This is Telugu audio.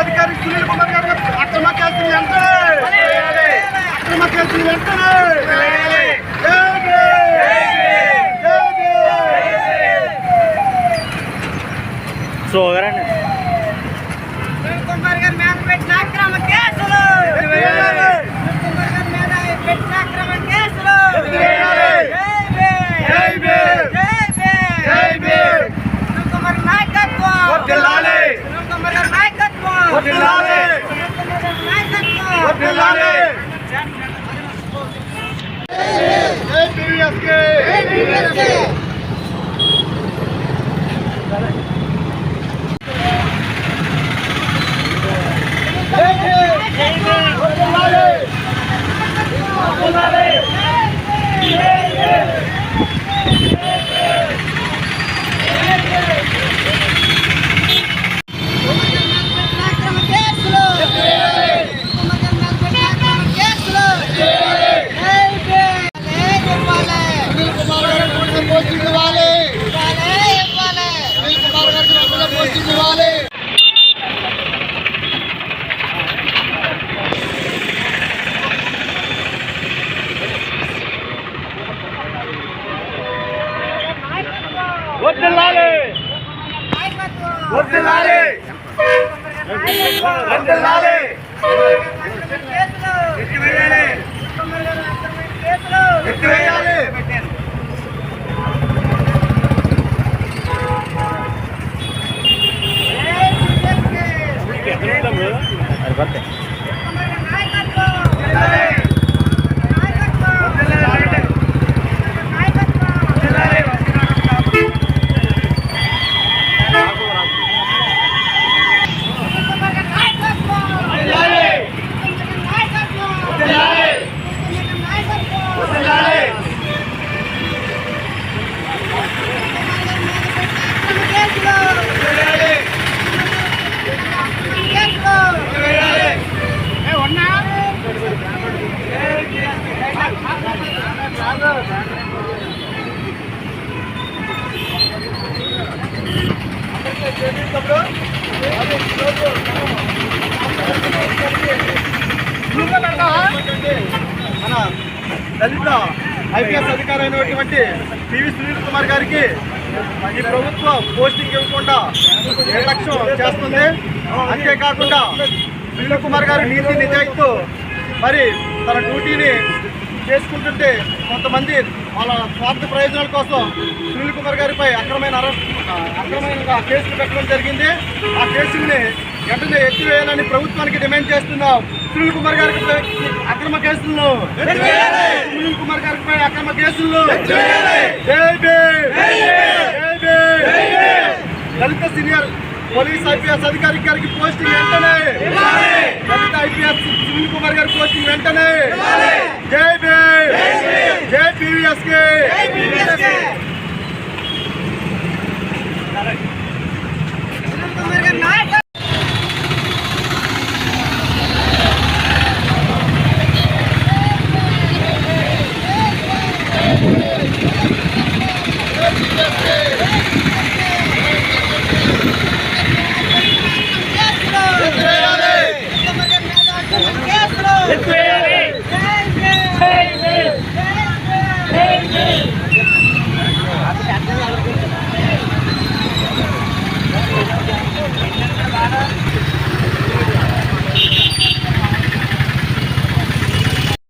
అధికారి సునీల్ కుమార్ గారు అక్రమ కేసులు సో ఎవరండి కుమార్ గారి మీద పెట్టిన అక్రమ కేసులు మన దళిత ఐపీఎస్ అధికారి అయినటువంటి పివి సునీల్ కుమార్ గారికి ఈ ప్రభుత్వం పోస్టింగ్ ఇవ్వకుండా నిర్లక్ష్యం చేస్తుంది. అంతేకాకుండా సునీల్ కుమార్ గారి నీతి నిజాయితీతో మరి తన డ్యూటీని చేసుకుంటుంటే కొంతమంది వాళ్ళ స్వార్థ ప్రయోజనాల కోసం సునీల్ కుమార్ గారిపై అక్రమంగా కేసులు పెట్టడం జరిగింది. ఆ కేసుల్ని వెంటనే ఎత్తివేయాలని ప్రభుత్వానికి డిమాండ్ చేస్తున్నాం. సునీల్ కుమార్ గారికి అక్రమ కేసులను సునీల్ కుమార్ గారిపై అక్రమ కేసులను దళిత సీనియర్ పోలీస్ ఐపీఎస్ అధికారి గారికి పోస్టింగ్ వెంటనే, దళిత ఐపీఎస్ సునీల్ కుమార్ గారి పోస్టింగ్ వెంటనే. జై భీమ్, జై పీవీఎస్కే. నాయకత్వం